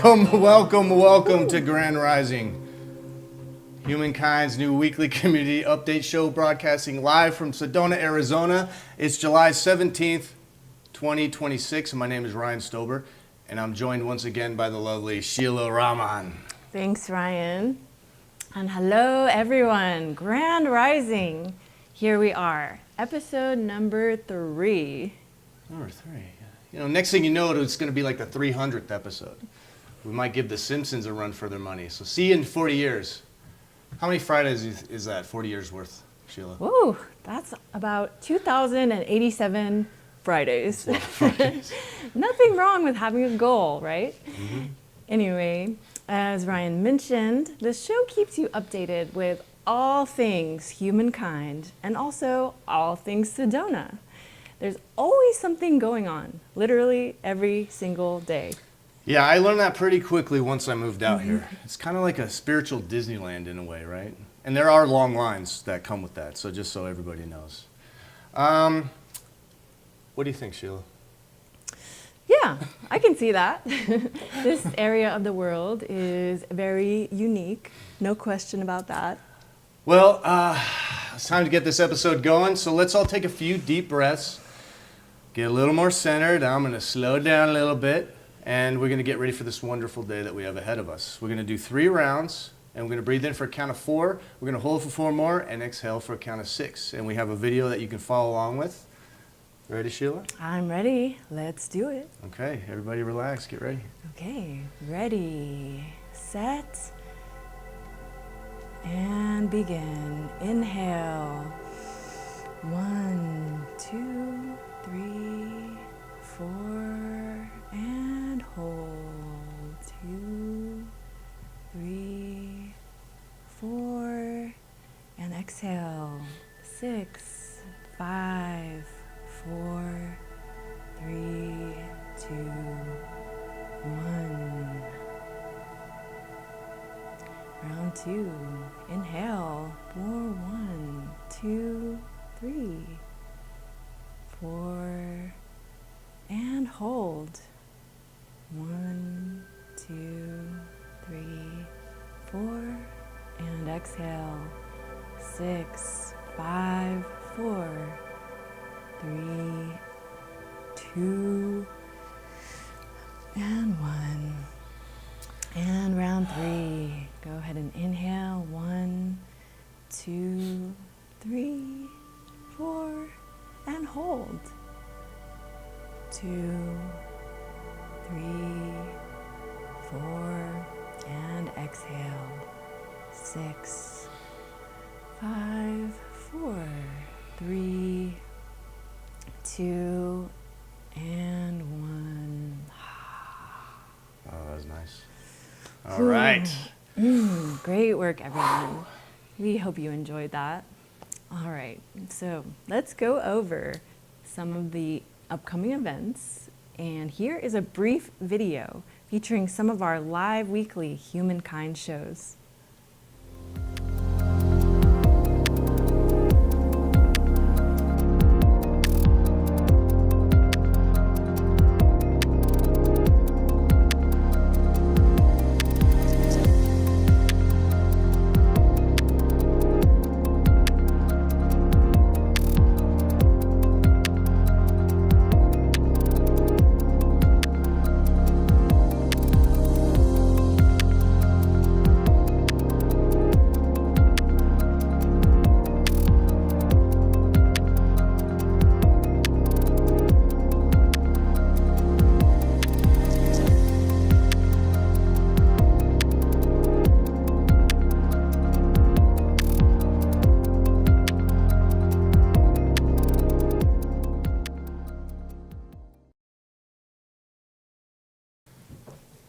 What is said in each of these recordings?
Welcome to Grand Rising, Humankind's new weekly community update show, broadcasting live from Sedona, Arizona. It's July 17th, 2026, and my name is Ryan Stober, and I'm joined once again by the lovely Sheela Rahman. Thanks, Ryan. And hello, everyone. Grand Rising. Here we are, episode number 3. Number 3. You know, next thing you know, it's going to be like the 300th episode. We might give The Simpsons a run for their money. So see you in 40 years. How many Fridays is that, 40 years worth, Sheela? Ooh, that's about 2,087 Fridays. That's a lot of Fridays. Nothing wrong with having a goal, right? Mm-hmm. Anyway, as Ryan mentioned, the show keeps you updated with all things humankind and also all things Sedona. There's always something going on, literally every single day. Yeah, I learned that pretty quickly once I moved out here. It's kind of like a spiritual Disneyland in a way, right? And there are long lines that come with that, so just so everybody knows. What do you think, Sheela? Yeah, I can see that. This area of the world is very unique, no question about that. Well, it's time to get this episode going, so let's all take a few deep breaths, get a little more centered. I'm going to slow down a little bit. And we're going to get ready for this wonderful day that we have ahead of us. We're going to do 3 rounds, and we're going to breathe in for a count of 4. We're going to hold for 4 more, and exhale for a count of 6. And we have a video that you can follow along with. Ready, Sheela? I'm ready. Let's do it. Okay, everybody relax. Get ready. Okay, ready, set, and begin. Inhale. 1, 2, 3, 4. And hold. 2, 3, 4. And exhale. 6, 5, 4, 3, 2, 1. Round 2. Inhale. 4, 1, 2, 3, 4. And hold. 1, 2, 3, 4. And exhale. 6, 5, 4, 3, 2, and 1. And round 3. Go ahead and inhale. 1, 2, 3, 4. And hold. 2, 3, 4, and exhale. 6, 5, 4, 3, 2, and 1. Oh, that was nice. All right. Great work, everyone. We hope you enjoyed that. All right, so let's go over some of the upcoming events. And here is a brief video featuring some of our live weekly Humankind shows.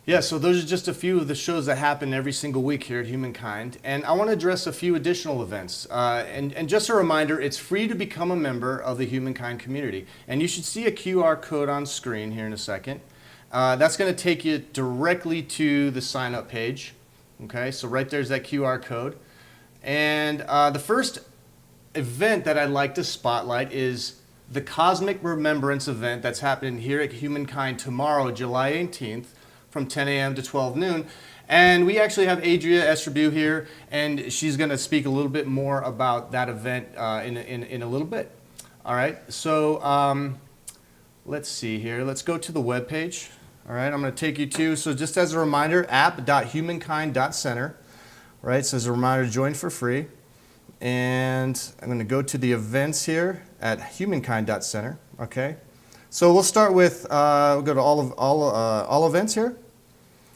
Yeah, so those are just a few of the shows that happen every single week here at Humankind. And I want to address a few additional events. And just a reminder, it's free to become a member of the Humankind community. And you should see a QR code on screen here in a second. That's going to take you directly to the sign up page. Okay, so right there's that QR code. And the first event that I'd like to spotlight is the Cosmic Remembrance event that's happening here at Humankind tomorrow, July 18th. From 10 a.m. to 12 noon. And we actually have Adria Estrabu here, and she's going to speak a little bit more about that event in a little bit. All right, so let's see here. Let's go to the webpage. All right, I'm going to take you to, so just as a reminder, app.humankind.center. Right, so as a reminder, join for free. And I'm going to go to the events here at humankind.center. Okay. So we'll start with, we'll go to all events here.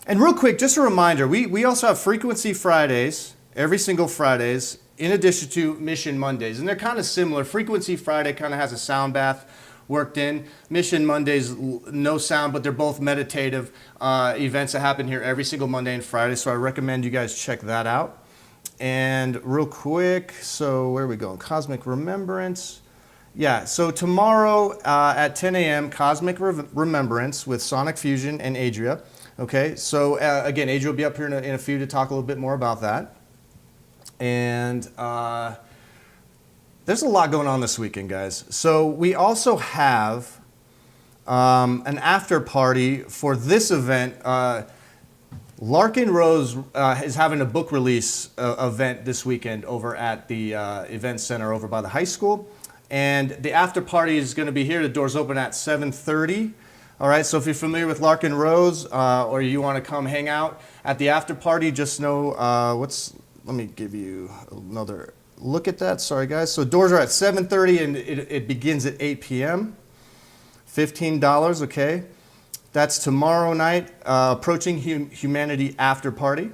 And real quick, just a reminder, we also have Frequency Fridays, every single Fridays, in addition to Mission Mondays. And they're kind of similar. Frequency Friday kind of has a sound bath worked in. Mission Mondays, no sound, but they're both meditative events that happen here every single Monday and Friday. So I recommend you guys check that out. And real quick, so where are we going? Cosmic Remembrance. Yeah, so tomorrow at 10 a.m., Cosmic Remembrance with Sonic Fusion and Adria. Okay, so again, Adria will be up here in a few to talk a little bit more about that. And there's a lot going on this weekend, guys. So we also have an after party for this event. Larkin Rose is having a book release event this weekend over at the event center over by the high school. And the after party is going to be here. The doors open at 7:30. All right, so if you're familiar with Larkin Rose or you want to come hang out at the after party, just know let me give you another look at that. Sorry, guys. So doors are at 7:30 and it begins at 8 p.m. $15, okay? That's tomorrow night, Approaching Humanity after party.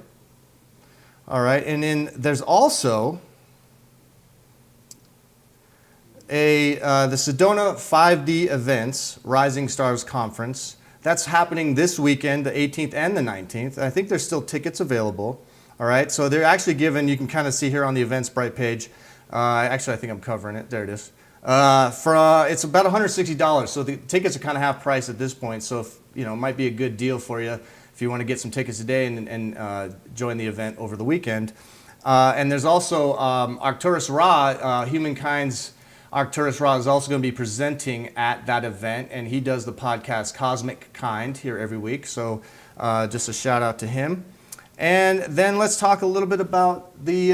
All right, and then there's also the Sedona 5D Events Rising Stars Conference. That's happening this weekend, the 18th and the 19th. I think there's still tickets available. All right, so they're actually given, you can kind of see here on the Eventbrite page. Actually, I think I'm covering it. There it is. It's about $160, so the tickets are kind of half price at this point. So, it might be a good deal for you if you want to get some tickets today and join the event over the weekend. And there's also Arcturus Ra, Humankind's Arcturus Ra is also going to be presenting at that event, and he does the podcast Cosmic Kind here every week. So just a shout out to him. And then let's talk a little bit about the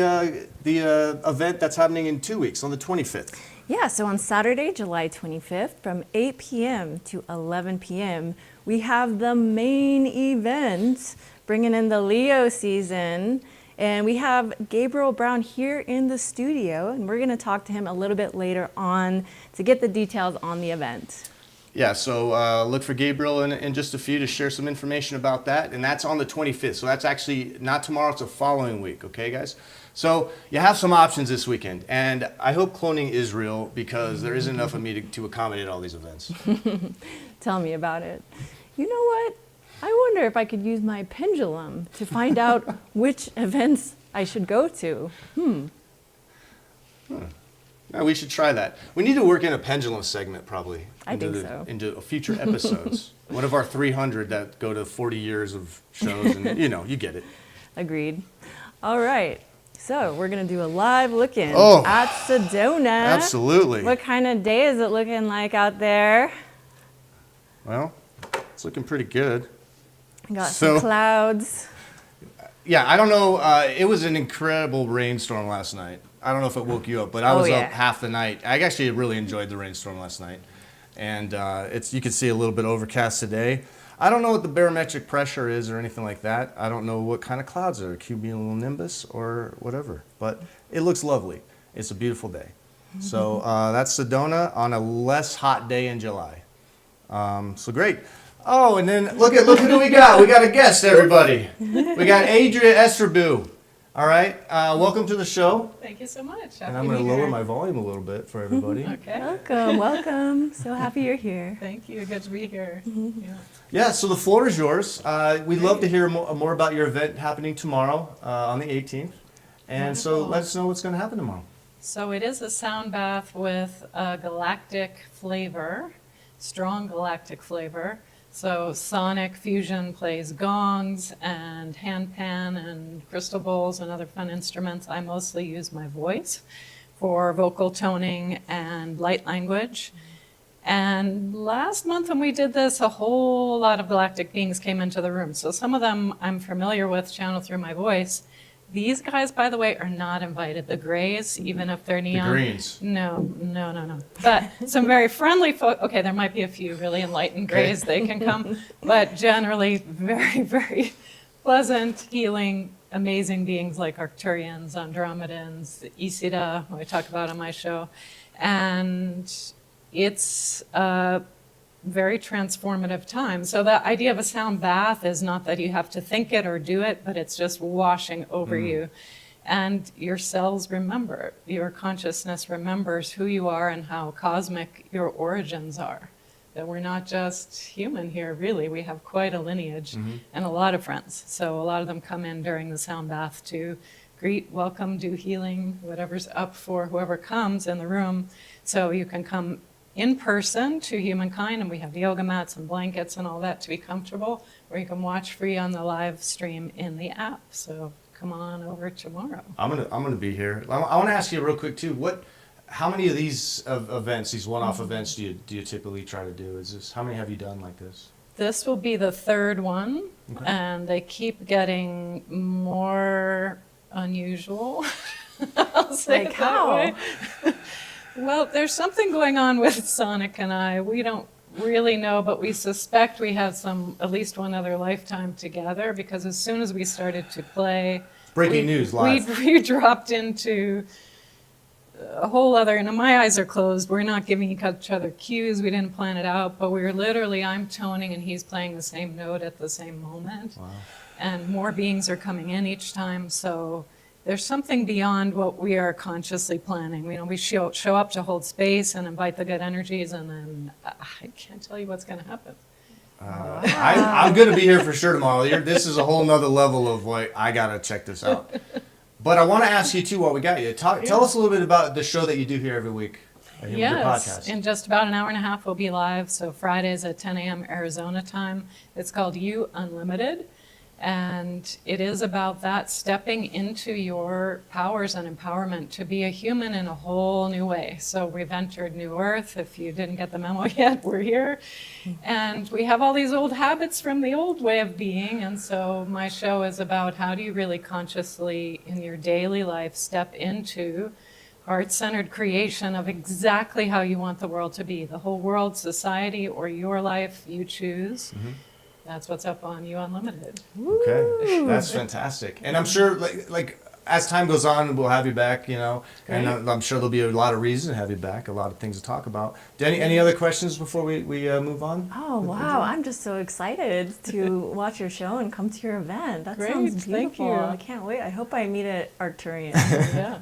event that's happening in 2 weeks on the 25th. Yeah, so on Saturday, July 25th, from 8 p.m. to 11 p.m., we have the main event, bringing in the Leo season. And we have Gabriel Brown here in the studio, and we're going to talk to him a little bit later on to get the details on the event. Yeah, so look for Gabriel in just a few to share some information about that, and that's on the 25th. So that's actually not tomorrow, it's the following week, okay, guys? So you have some options this weekend, and I hope cloning is real because there isn't enough of me to accommodate all these events. Tell me about it. You know what? I wonder if I could use my pendulum to find out which events I should go to. Yeah, we should try that. We need to work in a pendulum segment probably. I think so. Into future episodes. One of our 300 that go to 40 years of shows, and you get it. Agreed. All right. So we're going to do a live look-in at Sedona. Absolutely. What kind of day is it looking like out there? Well, it's looking pretty good. Got some clouds. Yeah, I don't know. It was an incredible rainstorm last night. I don't know if it woke you up, but I was up half the night. I actually really enjoyed the rainstorm last night. And you can see a little bit overcast today. I don't know what the barometric pressure is or anything like that. I don't know what kind of clouds are, cumulonimbus or whatever. But it looks lovely. It's a beautiful day. So that's Sedona on a less hot day in July. So great. Oh, and then look at who we got. We got a guest, everybody. We got Adria Estrabu. All right, welcome to the show. Thank you so much. And I'm going to lower my volume a little bit for everybody. Okay. Welcome, welcome. So happy you're here. Thank you. Good to be here. Yeah. Yeah, so the floor is yours. We'd love to hear more about your event happening tomorrow on the 18th. And so Wonderful. let us know what's going to happen tomorrow. So it is a sound bath with a galactic flavor, strong galactic flavor. So sonic fusion plays gongs and handpan and crystal bowls and other fun instruments. I mostly use my voice for vocal toning and light language. And last month when we did this, a whole lot of galactic beings came into the room. So some of them I'm familiar with, channeled through my voice. These guys, by the way, are not invited. The grays, even if they're neon. The greens. No. But some very friendly folks, okay, there might be a few really enlightened grays, they can come. But generally, very, very pleasant, healing, amazing beings like Arcturians, Andromedans, Isida, who I talk about on my show. And it's a very transformative time. So the idea of a sound bath is not that you have to think it or do it, but it's just washing over you. And your cells remember, your consciousness remembers who you are and how cosmic your origins are. That we're not just human here, really. We have quite a lineage and a lot of friends. So a lot of them come in during the sound bath to greet, welcome, do healing, whatever's up for whoever comes in the room. So you can come in person to Humankind, and we have yoga mats and blankets and all that to be comfortable, or you can watch free on the live stream in the app. So come on over tomorrow. I'm gonna be here. I want to ask you real quick too. How many of these events, these one-off events, do you typically try to do? How many have you done like this? This will be the third one, Okay. and they keep getting more unusual. I'll say Like it that how? way. Well, there's something going on with Sonic and I. We don't really know, but we suspect we had at least one other lifetime together, because as soon as we started to play, Breaking news live. we dropped into a whole other, and my eyes are closed. We're not giving each other cues. We didn't plan it out, but we were literally, I'm toning and he's playing the same note at the same moment. Wow. And more beings are coming in each time. So there's something beyond what we are consciously planning. You know, we show up to hold space and invite the good energies, and then I can't tell you what's going to happen. I'm going to be here for sure tomorrow. This is a whole nother level of like, I got to check this out. But I want to ask you too while we got you. Tell us a little bit about the show that you do here every week. Your Yes, podcast. in just about an hour and a half we'll be live. So Fridays at 10 a.m. Arizona time. It's called You Unlimited. And it is about that, stepping into your powers and empowerment to be a human in a whole new way. So we've entered New Earth. If you didn't get the memo yet, we're here. And we have all these old habits from the old way of being. And so my show is about how do you really consciously in your daily life step into heart-centered creation of exactly how you want the world to be. The whole world, society, or your life, you choose. That's what's up on You Unlimited. Okay, that's fantastic. And I'm sure, like as time goes on, we'll have you back, and I'm sure there'll be a lot of reasons to have you back, a lot of things to talk about. Any other questions before we move on? Oh, wow. I'm just so excited to watch your show and come to your event. That Great, sounds thank beautiful. you. I can't wait. I hope I meet an Arcturian. Yeah.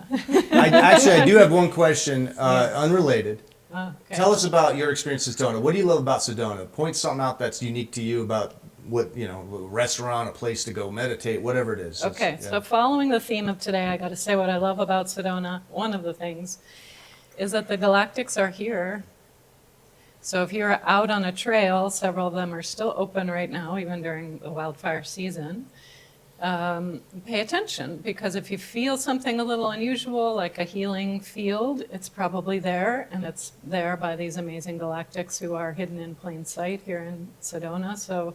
I do have one question, unrelated. Okay. Tell us about your experience in Sedona. What do you love about Sedona? Point something out that's unique to you about what, a restaurant, a place to go meditate, whatever it is. Okay, so following the theme of today, I got to say what I love about Sedona. One of the things is that the galactics are here. So if you're out on a trail, several of them are still open right now, even during the wildfire season. Pay attention, because if you feel something a little unusual, like a healing field, it's probably there, and it's there by these amazing galactics who are hidden in plain sight here in Sedona. So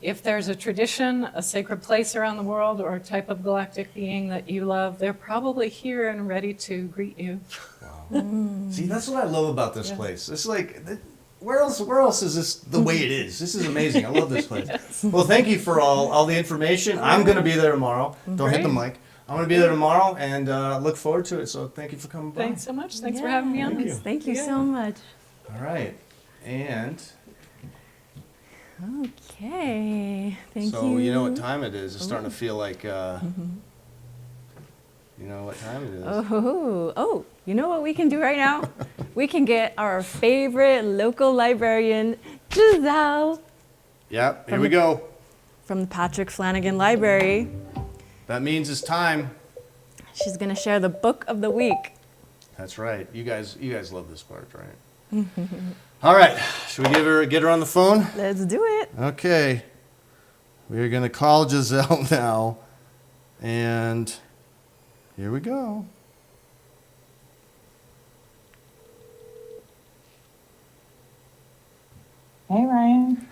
if there's a tradition, a sacred place around the world, or a type of galactic being that you love, they're probably here and ready to greet you. See, that's what I love about this place. It's like, where else is this the way it is? This is amazing. I love this place. Yes. Well, thank you for all the information. I'm going to be there tomorrow. Don't hit the Great. mic. I'm going to be there tomorrow and look forward to it. So thank you for coming by. Thanks so much. Thanks for having me on Thank this. you. Thank you Yeah. so much. All right. And Okay. Thank so you. you know what time it is. It's starting to feel like You know what time it is. Oh, you know what we can do right now? We can get our favorite local librarian, Giselle, Yep, here we go. from the Patrick Flanagan Library. That means it's time. She's gonna share the book of the week. That's right. You guys love this part, right? All right. Should we get her on the phone? Let's do it. Okay. We're going to call Giselle now. And here we go. Hey, Ryan.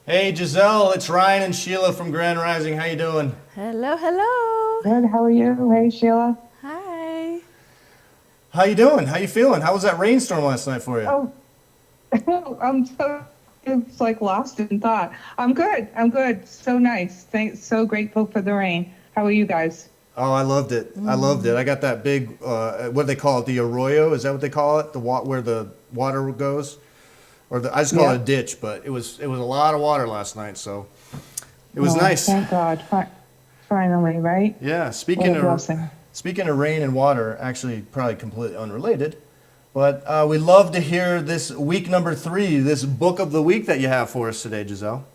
Hey, Giselle. It's Ryan and Sheila from Grand Rising. How you doing? Hello, hello. Good. How are you? Hey, Sheila. Hi. How you doing? How you feeling? How was that rainstorm last night for you? Oh, it's like lost in thought. I'm good. I'm good. So nice. Thanks. So grateful for the rain. How are you guys? Oh, I loved it. I loved it. I got that big, what do they call it? The arroyo? Is that what they call it? Where the water goes? Or I just call it a ditch, but it was a lot of water last night, so it was nice. Thank God. Finally, right? Yeah, What a blessing. speaking of rain and water, actually probably completely unrelated, but we love to hear this week number 3, this book of the week that you have for us today, Giselle.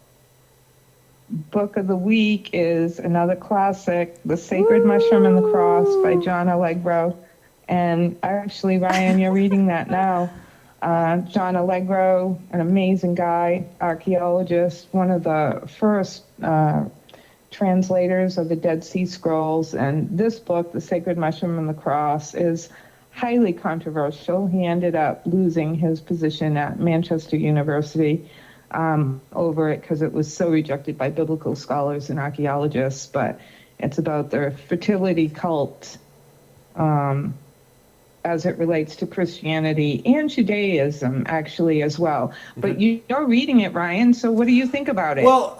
Book of the week is another classic, The Sacred Mushroom and the Cross by John Allegro. And actually, Ryan, you're reading that now. John Allegro, an amazing guy, archaeologist, one of the first translators of the Dead Sea Scrolls. And this book, The Sacred Mushroom and the Cross, is highly controversial. He ended up losing his position at Manchester University over it because it was so rejected by biblical scholars and archaeologists. But it's about the fertility cult as it relates to Christianity and Judaism, actually, as well. But you're reading it, Ryan, so what do you think about it? Well,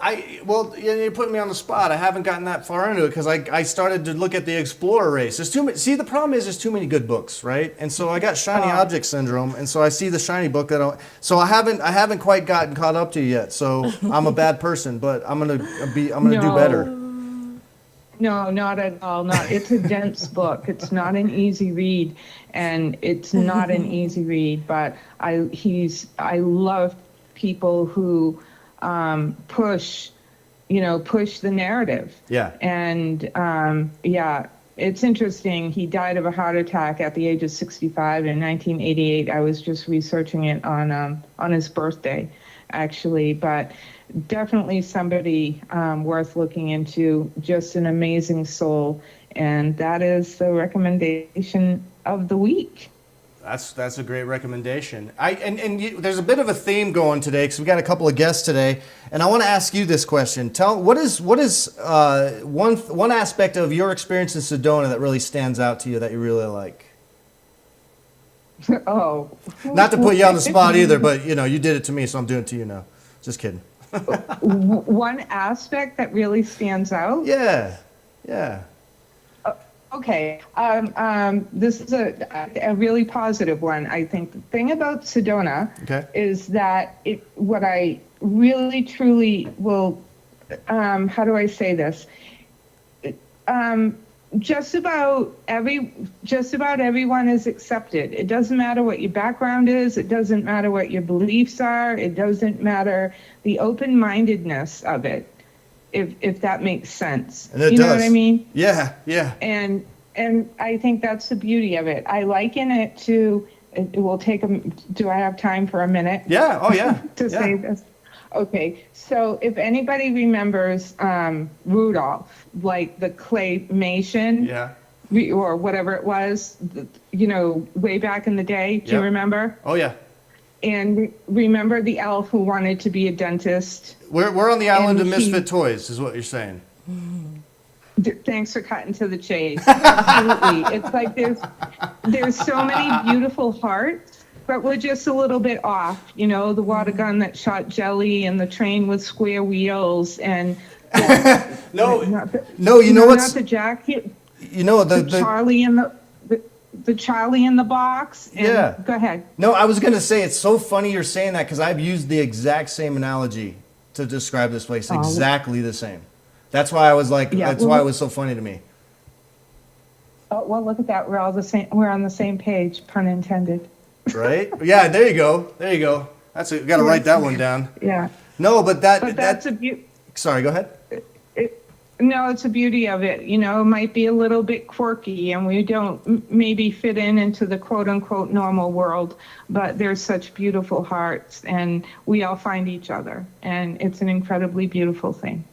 you're putting me on the spot. I haven't gotten that far into it because I started to look at the Explorer race. There's too many. See, the problem is there's too many good books, right? And so I got shiny object syndrome, and so I see the shiny book so I haven't quite gotten caught up to you yet. So I'm a bad person, but I'm gonna do better. No, not at all. It's a dense book. It's not an easy read, and it's not an easy read. But I love people who push the narrative. Yeah. And it's interesting. He died of a heart attack at the age of 65 in 1988. I was just researching it on his birthday, actually, but. Definitely somebody worth looking into, just an amazing soul. And that is the recommendation of the week. That's a great recommendation. There's a bit of a theme going today because we got a couple of guests today, and I want to ask you this question. What is one aspect of your experience in Sedona that really stands out to you that you really like? Oh. Not to put you on the spot either, but you did it to me, so I'm doing it to you now. Just kidding. One aspect that really stands out? Yeah. Okay. This is a really positive one. I think the thing about Sedona is that what I really truly will, how do I say this? Just about everyone is accepted. It doesn't matter what your background is. It doesn't matter what your beliefs are. It doesn't matter the open-mindedness of it, if that makes sense. And it you does. know what I mean? Yeah. And I think that's the beauty of it. I liken it to. It will take do I have time for a minute? Yeah. Oh yeah. Say this. Okay, so if anybody remembers Rudolph, like the claymation, or whatever it was, way back in the day, do you remember? Oh yeah. And remember the elf who wanted to be a dentist? We're on the island of misfit toys, is what you're saying. Thanks for cutting to the chase. Absolutely. It's like there's so many beautiful hearts. But we're just a little bit off, the water gun that shot jelly and the train with square wheels and no, not the jacket. The Charlie in the Charlie in the box. And, go ahead. No, I was gonna say it's so funny you're saying that because I've used the exact same analogy to describe this place, exactly the same. That's why I was like, why it was so funny to me. Oh, well, look at that. We're all the same. We're on the same page, pun intended. Right? Yeah, there you go. There you go. That's got to write that one down. Yeah. No, but But that's a beauty. Sorry, go ahead. No, it's a beauty of it. You know, it might be a little bit quirky and we don't maybe fit into the quote unquote normal world, but there's such beautiful hearts and we all find each other. And it's an incredibly beautiful thing.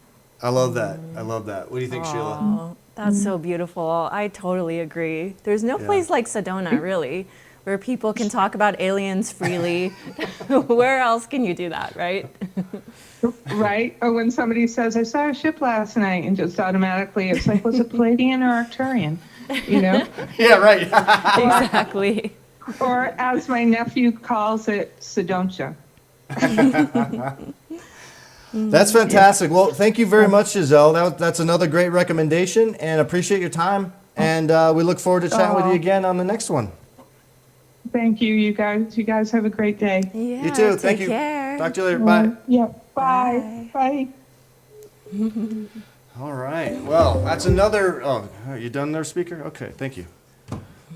I love that. I love that. What do you think, Sheila? Oh, that's so beautiful. I totally agree. There's no place like Sedona, really, where people can talk about aliens freely. Where else can you do that, right? Right? Or when somebody says, I saw a ship last night, and just automatically it's like, was it Palladian or Arcturian? You know? Yeah, right. Exactly. Or as my nephew calls it, Sedoncha. That's fantastic. Well, thank you very much, Giselle. That's another great recommendation, and appreciate your time. And we look forward to chatting with you again on the next one. Thank you, you guys. You guys have a great day. Yeah, You too. take Thank you. care. Talk to you later. Bye. Yeah. Bye. Bye. All right. Well, that's another. Oh, are you done there, speaker? Okay. Thank you.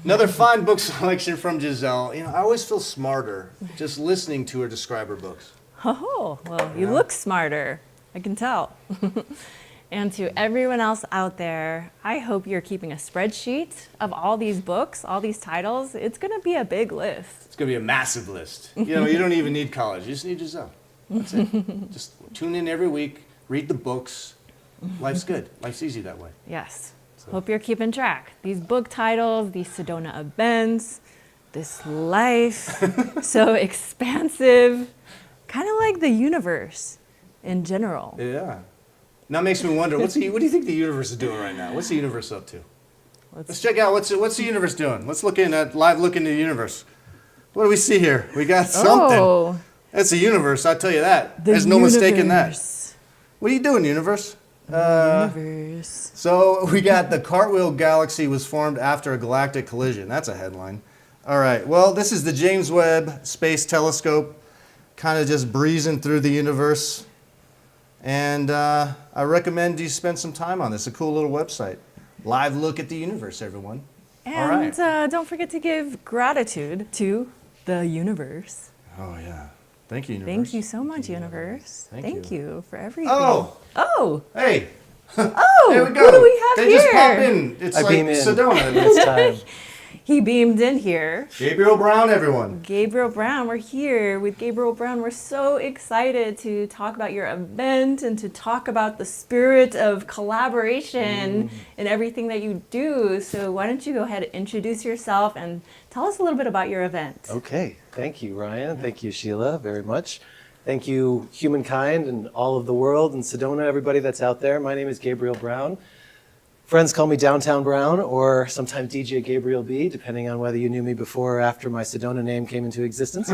Another fine book selection from Giselle. You know, I always feel smarter just listening to her describe her books. Oh, well, you look smarter. I can tell. And to everyone else out there, I hope you're keeping a spreadsheet of all these books, all these titles. It's going to be a big list. It's going to be a massive list. You know, you don't even need college. You just need Giselle. That's it. Just tune in every week, read the books. Life's good. Life's easy that way. Yes. Hope you're keeping track. These book titles, these Sedona events, this life, so expansive, kind of like the universe in general. Yeah. Now it makes me wonder, what do you think the universe is doing right now? What's the universe up to? Let's check out what's the universe doing. Let's look in at live look into the universe. What do we see here? We got something. Oh, That's the universe, I tell you that. There's no mistaking that. What are you doing, universe? Universe. So we got the Cartwheel Galaxy was formed after a galactic collision. That's a headline. All right. Well, this is the James Webb Space Telescope, kind of just breezing through the universe. And I recommend you spend some time on this. It's a cool little website. Live look at the universe, everyone. And All right. don't forget to give gratitude to the universe. Oh, yeah. Thank you, universe. Thank you so much, universe. Thank you for everything. Oh, hey. Oh, There we go. Who do we have they here? just pop in. It's I like beam in. Sedona. It's time. He beamed in here. Gabriel Brown, everyone. Gabriel Brown, we're here with Gabriel Brown. We're so excited to talk about your event and to talk about the spirit of collaboration in everything that you do. So why don't you go ahead and introduce yourself and tell us a little bit about your event. Okay. Thank you, Ryan. Thank you, Sheila, very much. Thank you, Humankind and all of the world and Sedona, everybody that's out there. My name is Gabriel Brown. Friends call me Downtown Brown or sometimes DJ Gabriel B, depending on whether you knew me before or after my Sedona name came into existence.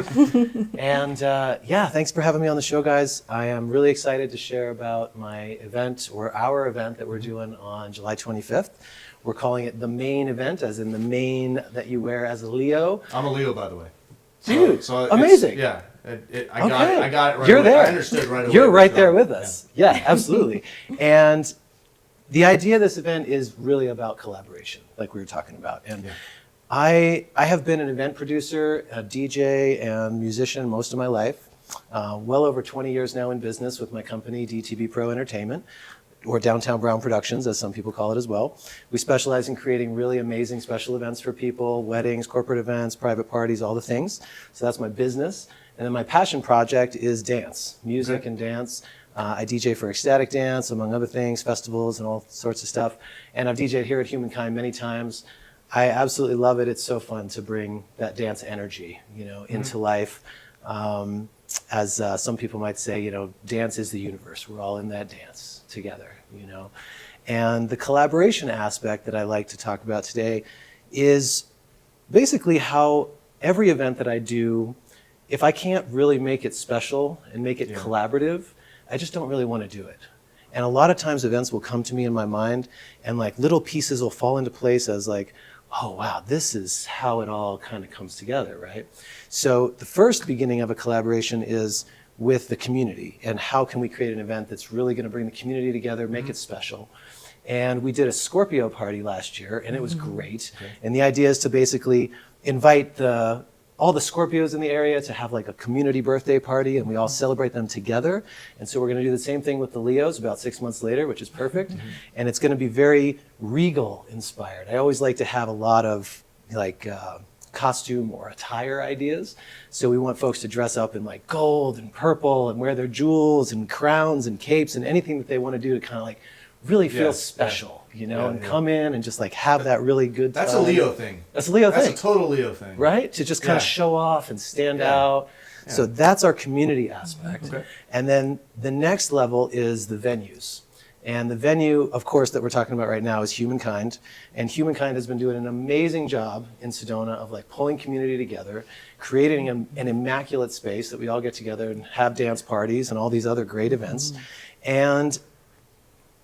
And yeah, thanks for having me on the show, guys. I am really excited to share about my event or our event that we're doing on July 25th. We're calling it the main event, as in the mane that you wear as a Leo. I'm a Leo, by the way. Dude, So amazing. Yeah. I Okay. got it right You're away. there. I understood right away. You're right So, there with us. Yeah, absolutely. And the idea of this event is really about collaboration, like we were talking about. And I have been an event producer, a DJ, and musician most of my life. Well over 20 years now in business with my company, DTB Pro Entertainment, or Downtown Brown Productions, as some people call it as well. We specialize in creating really amazing special events for people, weddings, corporate events, private parties, all the things. So that's my business. And then my passion project is dance, music and dance. I DJ for ecstatic dance, among other things, festivals and all sorts of stuff. And I've DJed here at Humankind many times. I absolutely love it. It's so fun to bring that dance energy, into life. As some people might say, dance is the universe. We're all in that dance together, And the collaboration aspect that I like to talk about today is basically how every event that I do, if I can't really make it special and make it collaborative, I just don't really want to do it. And a lot of times events will come to me in my mind and like little pieces will fall into place as like, oh wow, this is how it all kind of comes together, right? So the first beginning of a collaboration is with the community and how can we create an event that's really going to bring the community together, make it special. And we did a Scorpio party last year, and it was great. And the idea is to basically invite all the Scorpios in the area to have like a community birthday party, and we all celebrate them together. And so we're going to do the same thing with the Leos about 6 months later, which is perfect. And it's going to be very regal inspired. I always like to have a lot of like costume or attire ideas. So we want folks to dress up in like gold and purple and wear their jewels and crowns and capes and anything that they want to do to kind of like really feel special, you know, and come in and just like have that really good time. That's a Leo thing. That's a Leo thing. That's a total Leo thing. Right? To just kind of show off and stand out. Yeah. So that's our community aspect. Okay. And then the next level is the venues. And the venue, of course, that we're talking about right now is Humankind. And Humankind has been doing an amazing job in Sedona of like pulling community together, creating an immaculate space that we all get together and have dance parties and all these other great events. And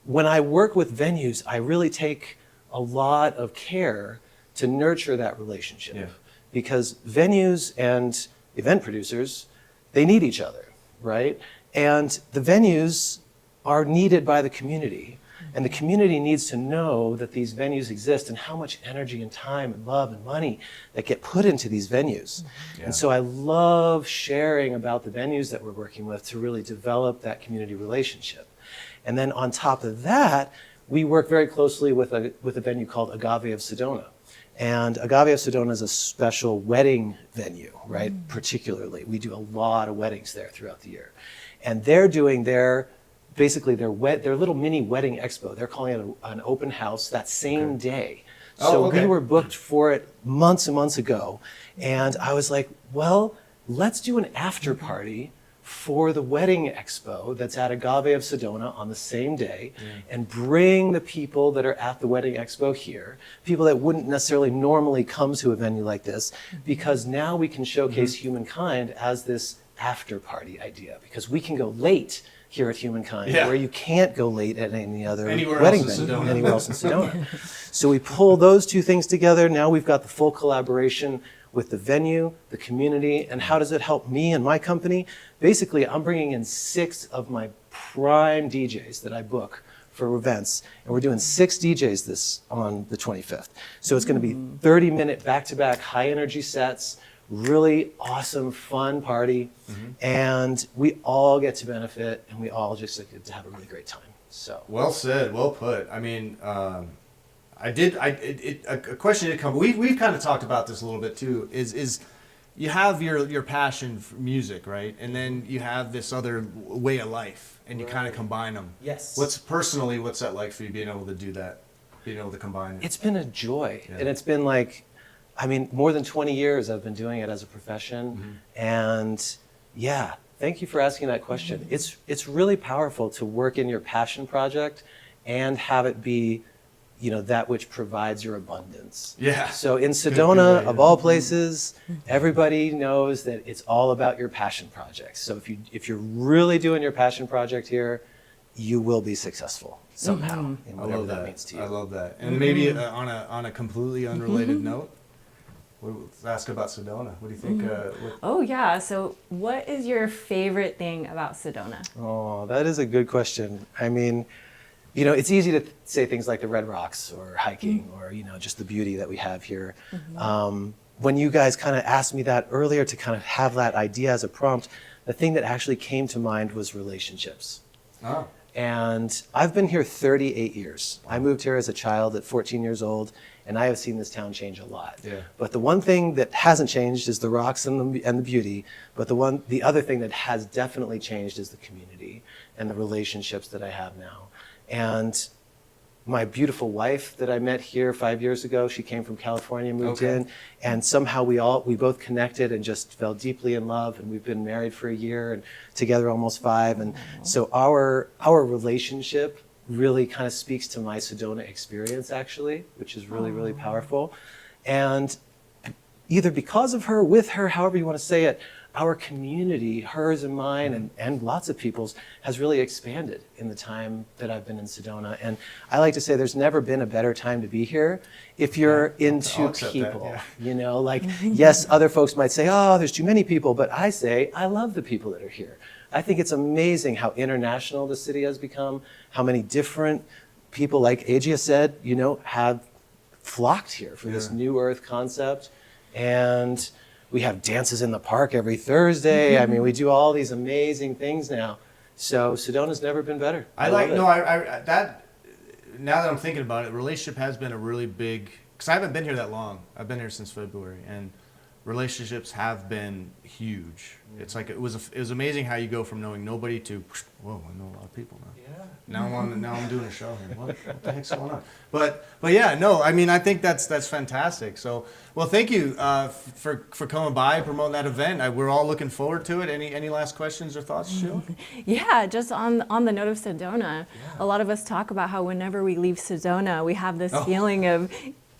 when I work with venues, I really take a lot of care to nurture that relationship. Yeah. Because venues and event producers, they need each other, right? And the venues are needed by the community. And the community needs to know that these venues exist and how much energy and time and love and money that get put into these venues. Yeah. And so I love sharing about the venues that we're working with to really develop that community relationship. And then on top of that, we work very closely with a venue called Agave of Sedona. And Agave of Sedona is a special wedding venue, right? Particularly, we do a lot of weddings there throughout the year. And they're doing their little mini wedding expo. They're calling it an open house that same day. So we were booked for it months and months ago. And I was like, well, let's do an after party for the wedding expo that's at Agave of Sedona on the same day, and bring the people that are at the wedding expo here, people that wouldn't necessarily normally come to a venue like this, because now we can showcase Humankind as this after party idea, because we can go late here at Humankind, where you can't go late at any other wedding venue anywhere else in Sedona. So we pull those two things together. Now we've got the full collaboration with the venue, the community, and how does it help me and my company? Basically, I'm bringing in 6 of my prime DJs that I book for events, and we're doing 6 DJs on the 25th. So it's going to be 30-minute back-to-back high-energy sets, really awesome, fun party, and we all get to benefit, and we all just get to have a really great time. So well said, well put. I mean, a question did come. We've kind of talked about this a little bit too. Is you have your passion for music, right? And then you have this other way of life, and you kind of combine them. Yes. What's that like for you, being able to do that, being able to combine it? It's been a joy, and it's been like, I mean, more than 20 years I've been doing it as a profession, and yeah, thank you for asking that question. It's really powerful to work in your passion project and have it be, you know, that which provides your abundance. Yeah. So in Sedona, of all places, everybody knows that it's all about your passion projects. So if you're really doing your passion project here, you will be successful somehow in whatever that means to you. I love that. And maybe on a completely unrelated note, let's ask about Sedona. What do you think? Oh, yeah. So what is your favorite thing about Sedona? Oh, that is a good question. I mean, you know, it's easy to say things like the Red Rocks or hiking or, you know, just the beauty that we have here. When you guys kind of asked me that earlier to kind of have that idea as a prompt, the thing that actually came to mind was relationships. Oh. And I've been here 38 years. I moved here as a child at 14 years old, and I have seen this town change a lot. Yeah. But the one thing that hasn't changed is the rocks and the beauty. But the other thing that has definitely changed is the community and the relationships that I have now. And my beautiful wife that I met here 5 years ago, she came from California, moved in, and somehow we both connected and just fell deeply in love, and we've been married for a year and together almost 5. And so our relationship really kind of speaks to my Sedona experience, actually, which is really, really powerful. And either because of her, with her, however you want to say it, our community, hers and mine, and lots of people's, has really expanded in the time that I've been in Sedona. And I like to say there's never been a better time to be here if you're into people. You know, like, yes, other folks might say, oh, there's too many people, but I say, I love the people that are here. I think it's amazing how international the city has become, how many different people, like Agia said, have flocked here for this new Earth concept. And we have dances in the park every Thursday. I mean, we do all these amazing things now. So Sedona's never been better. I love like, it. no, I that, now that I'm thinking about it, relationship has been a really big, because I haven't been here that long. I've been here since February, and relationships have been huge. It's like, it was amazing how you go from knowing nobody to, whoa, I know a lot of people now. Yeah. Now I'm doing a show here. What the heck's going on? But yeah, no, I mean, I think that's fantastic. So, well, thank you for coming by, promoting that event. We're all looking forward to it. Any last questions or thoughts, Sheila? Yeah, just on the note of Sedona, a lot of us talk about how whenever we leave Sedona, we have this feeling of,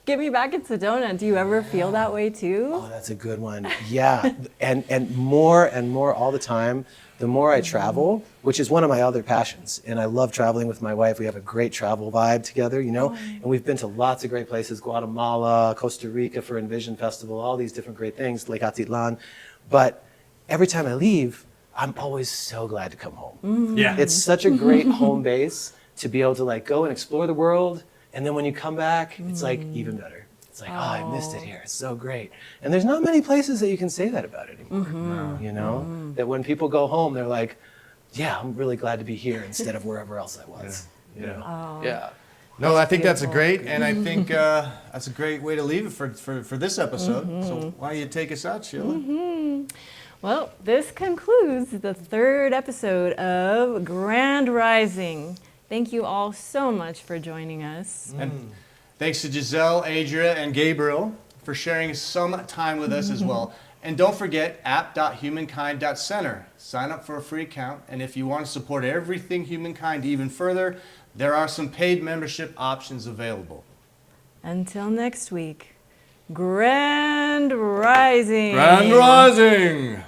get me back in Sedona. Do you ever feel that way too? Oh, that's a good one. Yeah, and more all the time. The more I travel, which is one of my other passions, and I love traveling with my wife. We have a great travel vibe together, and we've been to lots of great places, Guatemala, Costa Rica for Envision Festival, all these different great things, Lake Atitlan. But every time I leave, I'm always so glad to come home. Yeah. It's such a great home base to be able to like go and explore the world, and then when you come back, it's like even better. It's like, oh, I missed it here. It's so great. And there's not many places that you can say that about anymore. That when people go home, they're like, yeah, I'm really glad to be here instead of wherever else I was. Yeah. No, I think that's a great, and I think that's a great way to leave it for this episode. So why don't you take us out, Sheila? Well, this concludes the third episode of Grand Rising. Thank you all so much for joining us. And thanks to Giselle, Adria, and Gabriel for sharing some time with us as well. And don't forget app.humankind.center. Sign up for a free account. And if you want to support everything Humankind even further, there are some paid membership options available. Until next week, Grand Rising. Grand Rising!